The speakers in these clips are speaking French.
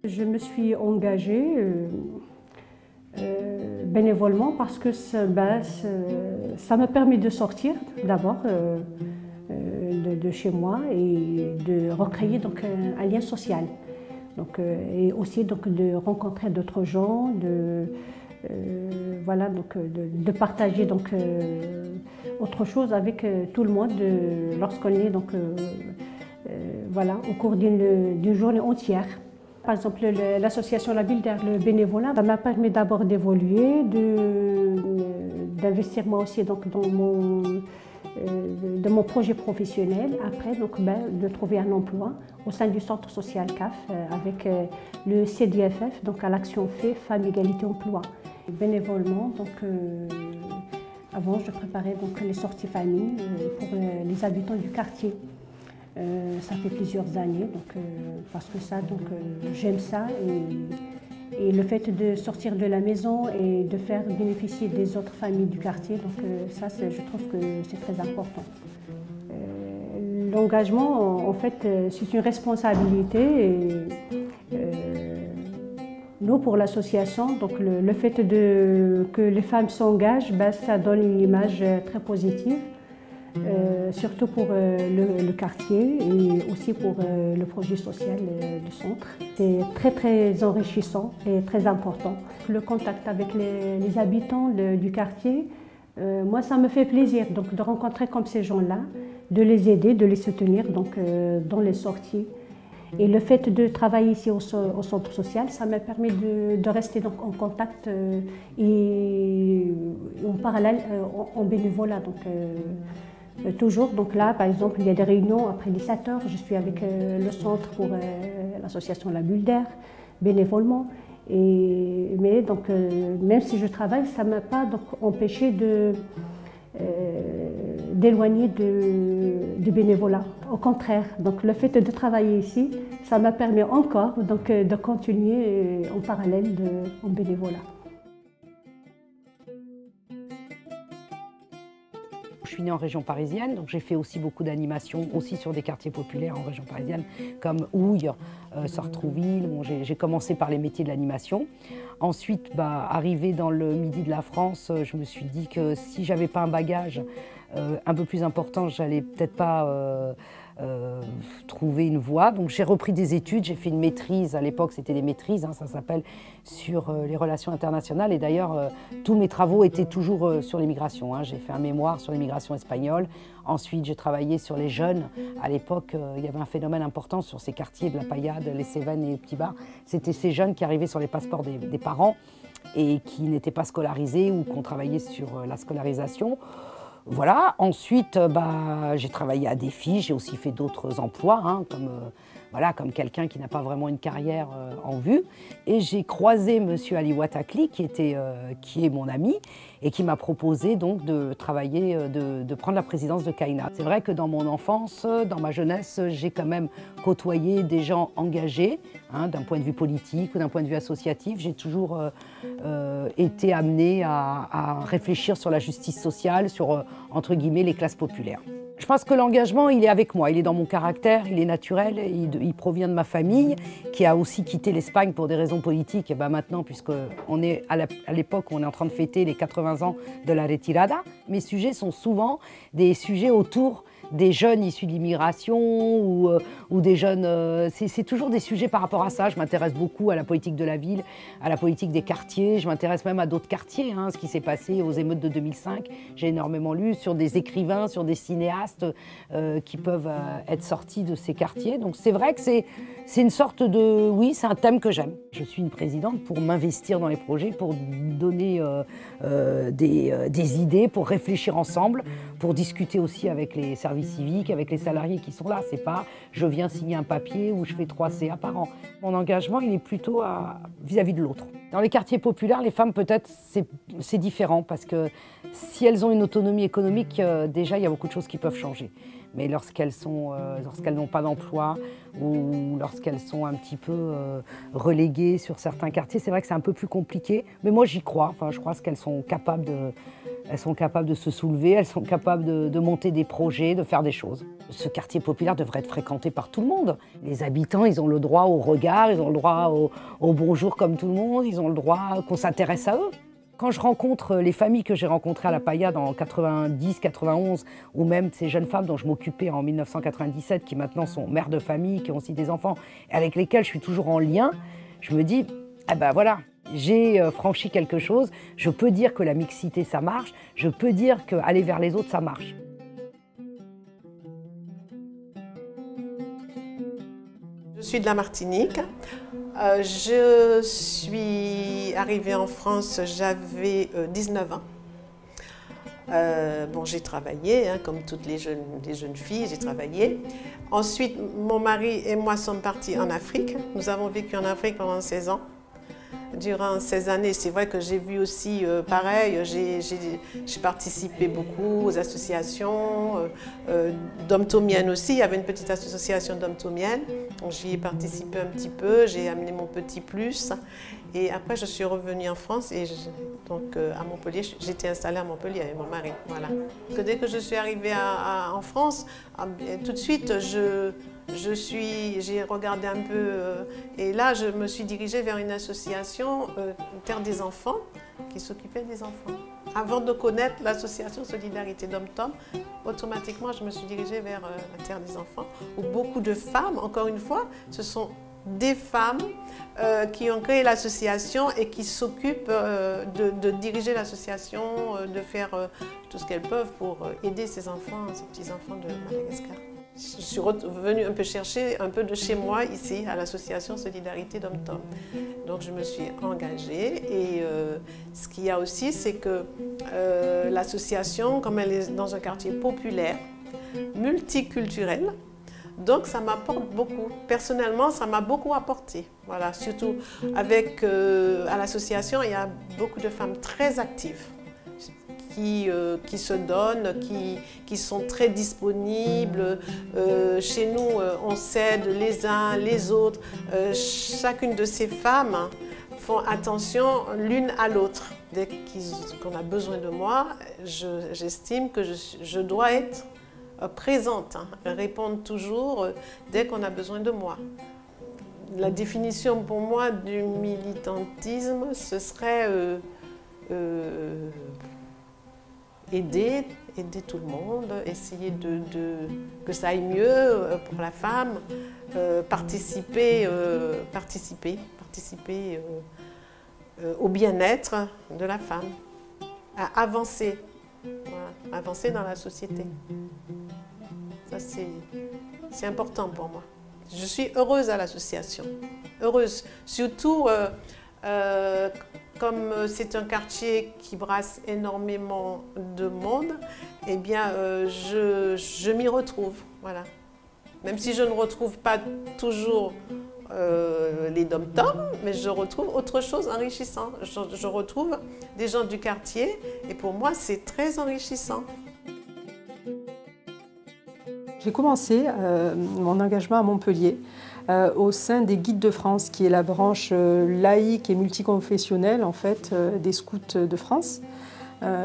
Je me suis engagée bénévolement parce que ça me permet de sortir d'abord de chez moi et de recréer donc, un lien social. Donc, et aussi donc, de rencontrer d'autres gens, voilà, donc, de partager donc, autre chose avec tout le monde lorsqu'on est donc, voilà, au cours d'une journée entière. Par exemple, l'association La Bulle d'Air, le bénévolat, ça m'a permis d'abord d'évoluer, d'investir moi aussi donc, dans mon projet professionnel. Après, donc, de trouver un emploi au sein du centre social CAF avec le CDFF, donc à l'action fait Femmes, Égalité, Emploi. Bénévolement, donc, avant, je préparais donc, les sorties famille pour les habitants du quartier. Ça fait plusieurs années, donc, parce que ça, donc, j'aime ça et le fait de sortir de la maison et de faire bénéficier des autres familles du quartier, donc ça, je trouve que c'est très important. L'engagement, en fait, c'est une responsabilité et nous, pour l'association, donc le fait que les femmes s'engagent, ça donne une image très positive. Surtout pour le quartier et aussi pour le projet social du centre. C'est très enrichissant et très important. Le contact avec les habitants du quartier, moi ça me fait plaisir donc, de rencontrer comme ces gens-là, de les aider, de les soutenir donc, dans les sorties. Et le fait de travailler ici au centre social, ça m'a permis de rester donc, en contact et en parallèle en bénévolat. Donc, toujours, donc là, par exemple, il y a des réunions après 17 heures. Je suis avec le centre pour l'association La Bulle d'Air, bénévolement. Mais donc, même si je travaille, ça ne m'a pas donc, empêché d'éloigner du bénévolat. Au contraire, donc, le fait de travailler ici, ça m'a permis encore donc, de continuer en parallèle en bénévolat. Je suis née en région parisienne, donc j'ai fait aussi beaucoup d'animations, aussi sur des quartiers populaires en région parisienne, comme Houille, Sartrouville. Bon, j'ai commencé par les métiers de l'animation. Ensuite, arrivé dans le midi de la France, je me suis dit que si j'avais pas un bagage un peu plus important, j'allais peut-être pas trouver une voie. Donc j'ai repris des études, j'ai fait une maîtrise, à l'époque c'était des maîtrises, hein, ça s'appelle, sur les relations internationales. Et d'ailleurs, tous mes travaux étaient toujours sur l'immigration. Hein. J'ai fait un mémoire sur l'immigration espagnole. Ensuite, j'ai travaillé sur les jeunes. À l'époque, il y avait un phénomène important sur ces quartiers de la Paillade, les Cévennes et les Petits Bars. C'était ces jeunes qui arrivaient sur les passeports des parents et qui n'étaient pas scolarisés ou qu'on travaillait sur la scolarisation. Voilà, ensuite j'ai travaillé à Défi, j'ai aussi fait d'autres emplois, hein, comme quelqu'un qui n'a pas vraiment une carrière en vue. Et j'ai croisé M. Ali Ouatakli, qui est mon ami, et qui m'a proposé donc de travailler, de prendre la présidence de Caïna. C'est vrai que dans mon enfance, dans ma jeunesse, j'ai quand même côtoyé des gens engagés, hein, d'un point de vue politique ou d'un point de vue associatif. J'ai toujours été amenée à réfléchir sur la justice sociale, sur, entre guillemets, les classes populaires. Je pense que l'engagement, il est avec moi, il est dans mon caractère, il est naturel, il provient de ma famille, qui a aussi quitté l'Espagne pour des raisons politiques. Et maintenant, puisqu'on est à l'époque où on est en train de fêter les 80 ans de la retirada, mes sujets sont souvent des sujets autour des jeunes issus de l'immigration ou des jeunes... c'est toujours des sujets par rapport à ça. Je m'intéresse beaucoup à la politique de la ville, à la politique des quartiers. Je m'intéresse même à d'autres quartiers, hein, ce qui s'est passé aux émeutes de 2005. J'ai énormément lu sur des écrivains, sur des cinéastes qui peuvent être sortis de ces quartiers. Donc c'est vrai que c'est une sorte de... Oui, c'est un thème que j'aime. Je suis une présidente pour m'investir dans les projets, pour donner des idées, pour réfléchir ensemble, pour discuter aussi avec les services civiques, avec les salariés qui sont là. C'est pas je viens signer un papier ou je fais 3 CA par an. Mon engagement, il est plutôt vis-à-vis de l'autre. Dans les quartiers populaires, les femmes, peut-être, c'est différent parce que si elles ont une autonomie économique, déjà, il y a beaucoup de choses qui peuvent changer. Mais lorsqu'elles n'ont pas d'emploi ou lorsqu'elles sont un petit peu reléguées sur certains quartiers, c'est vrai que c'est un peu plus compliqué. Mais moi, j'y crois. Enfin, je crois qu'elles sont capables Elles sont capables de se soulever, elles sont capables de monter des projets, de faire des choses. Ce quartier populaire devrait être fréquenté par tout le monde. Les habitants, ils ont le droit au regard, ils ont le droit au bonjour comme tout le monde, ils ont le droit qu'on s'intéresse à eux. Quand je rencontre les familles que j'ai rencontrées à la Paillade en 90, 91, ou même ces jeunes femmes dont je m'occupais en 1997, qui maintenant sont mères de famille, qui ont aussi des enfants, et avec lesquelles je suis toujours en lien, je me dis, ah ben voilà, j'ai franchi quelque chose, je peux dire que la mixité ça marche, je peux dire qu'aller vers les autres ça marche. Je suis de la Martinique. Je suis arrivée en France, j'avais 19 ans. Bon, j'ai travaillé, hein, comme toutes les jeunes filles, j'ai travaillé. Ensuite, mon mari et moi sommes partis en Afrique. Nous avons vécu en Afrique pendant 16 ans. Durant ces années, c'est vrai que j'ai vu aussi pareil, j'ai participé beaucoup aux associations d'hommes thomiennes aussi. Il y avait une petite association d'hommes thomiennes, j'y ai participé un petit peu, j'ai amené mon petit plus. Et après, je suis revenue en France et donc à Montpellier, j'étais installée à Montpellier avec mon mari. Voilà. Dès que je suis arrivée en France, tout de suite, j'ai regardé un peu et là je me suis dirigée vers une association Terre des enfants qui s'occupait des enfants. Avant de connaître l'association Solidarité Dom-Tom, automatiquement je me suis dirigée vers la Terre des enfants où beaucoup de femmes, encore une fois, ce sont des femmes qui ont créé l'association et qui s'occupent de diriger l'association, de faire tout ce qu'elles peuvent pour aider ces enfants, ces petits-enfants de Madagascar. Je suis revenue un peu chercher un peu de chez moi ici à l'association Solidarité Dom-Tom. Donc je me suis engagée et ce qu'il y a aussi c'est que l'association, comme elle est dans un quartier populaire, multiculturel, donc ça m'apporte beaucoup. Personnellement, ça m'a beaucoup apporté. Voilà, surtout avec à l'association, il y a beaucoup de femmes très actives. Qui se donnent, qui sont très disponibles. Chez nous, on s'aide les uns les autres. Chacune de ces femmes font attention l'une à l'autre. Dès qu'on a besoin de moi, j'estime que je dois être présente, hein, répondre toujours dès qu'on a besoin de moi. La définition pour moi du militantisme, ce serait aider tout le monde, essayer que ça aille mieux pour la femme, participer au bien-être de la femme, à avancer, voilà, avancer dans la société. Ça, c'est important pour moi. Je suis heureuse à l'association, heureuse, surtout comme c'est un quartier qui brasse énormément de monde, eh bien, je m'y retrouve, voilà. Même si je ne retrouve pas toujours les dom-toms, mais je retrouve autre chose enrichissant. Je retrouve des gens du quartier et pour moi, c'est très enrichissant. J'ai commencé mon engagement à Montpellier au sein des Guides de France, qui est la branche laïque et multiconfessionnelle en fait, des scouts de France.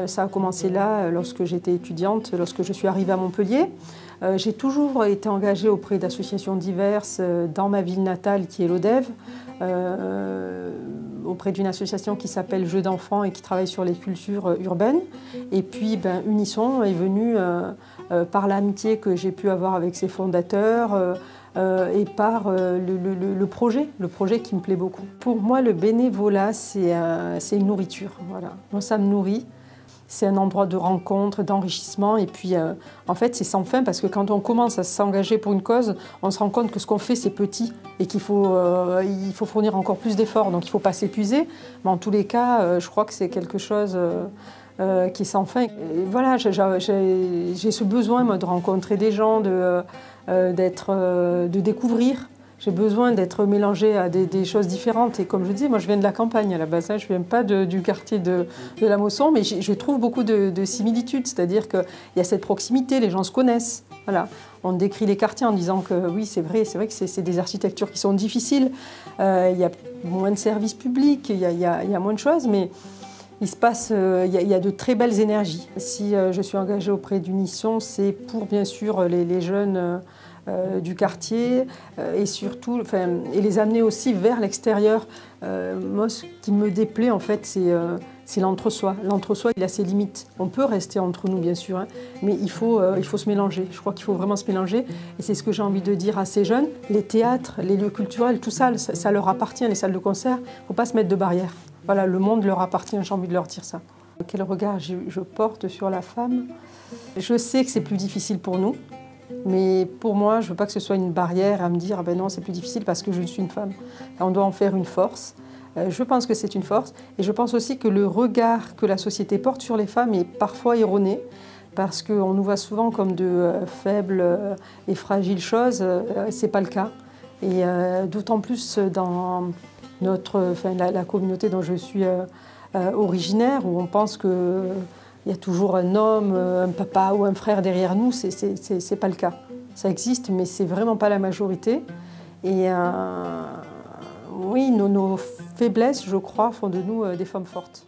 Ça a commencé là lorsque j'étais étudiante, lorsque je suis arrivée à Montpellier. J'ai toujours été engagée auprès d'associations diverses dans ma ville natale qui est l'Odève, auprès d'une association qui s'appelle Jeux d'enfants et qui travaille sur les cultures urbaines. Et puis Unisson est venu par l'amitié que j'ai pu avoir avec ses fondateurs et par le projet qui me plaît beaucoup. Pour moi, le bénévolat, c'est une nourriture. Voilà. Moi, ça me nourrit. C'est un endroit de rencontre, d'enrichissement et puis en fait c'est sans fin parce que quand on commence à s'engager pour une cause, on se rend compte que ce qu'on fait c'est petit et qu'il faut, il faut fournir encore plus d'efforts, donc il ne faut pas s'épuiser. Mais en tous les cas, je crois que c'est quelque chose qui est sans fin. Et voilà, j'ai ce besoin moi, de rencontrer des gens, de découvrir. J'ai besoin d'être mélangée à des choses différentes. Et comme je dis, moi je viens de la campagne à la base. Je ne viens pas du quartier de la Mosson, mais je trouve beaucoup de similitudes. C'est-à-dire qu'il y a cette proximité, les gens se connaissent. Voilà. On décrit les quartiers en disant que oui, c'est vrai que c'est des architectures qui sont difficiles. Il y a moins de services publics, il y a moins de choses, mais il se passe, il y a de très belles énergies. Si je suis engagée auprès d'Unisson, c'est pour bien sûr les jeunes du quartier et surtout, et les amener aussi vers l'extérieur. Moi, ce qui me déplaît en fait, c'est l'entre-soi. L'entre-soi, il a ses limites. On peut rester entre nous, bien sûr, hein, mais il faut se mélanger. Je crois qu'il faut vraiment se mélanger. Et c'est ce que j'ai envie de dire à ces jeunes. Les théâtres, les lieux culturels, tout ça, ça leur appartient, les salles de concert. Il ne faut pas se mettre de barrières. Voilà, le monde leur appartient, j'ai envie de leur dire ça. Quel regard je porte sur la femme? Je sais que c'est plus difficile pour nous, mais pour moi, je ne veux pas que ce soit une barrière à me dire ah ben non, c'est plus difficile parce que je suis une femme. On doit en faire une force. Je pense que c'est une force et je pense aussi que le regard que la société porte sur les femmes est parfois erroné parce qu'on nous voit souvent comme de faibles et fragiles choses. Ce n'est pas le cas. Et d'autant plus dans la communauté dont je suis originaire, où on pense qu'il y a toujours un homme, un papa ou un frère derrière nous. C'est pas le cas. Ça existe, mais c'est vraiment pas la majorité. Et oui, nos faiblesses, je crois, font de nous des femmes fortes.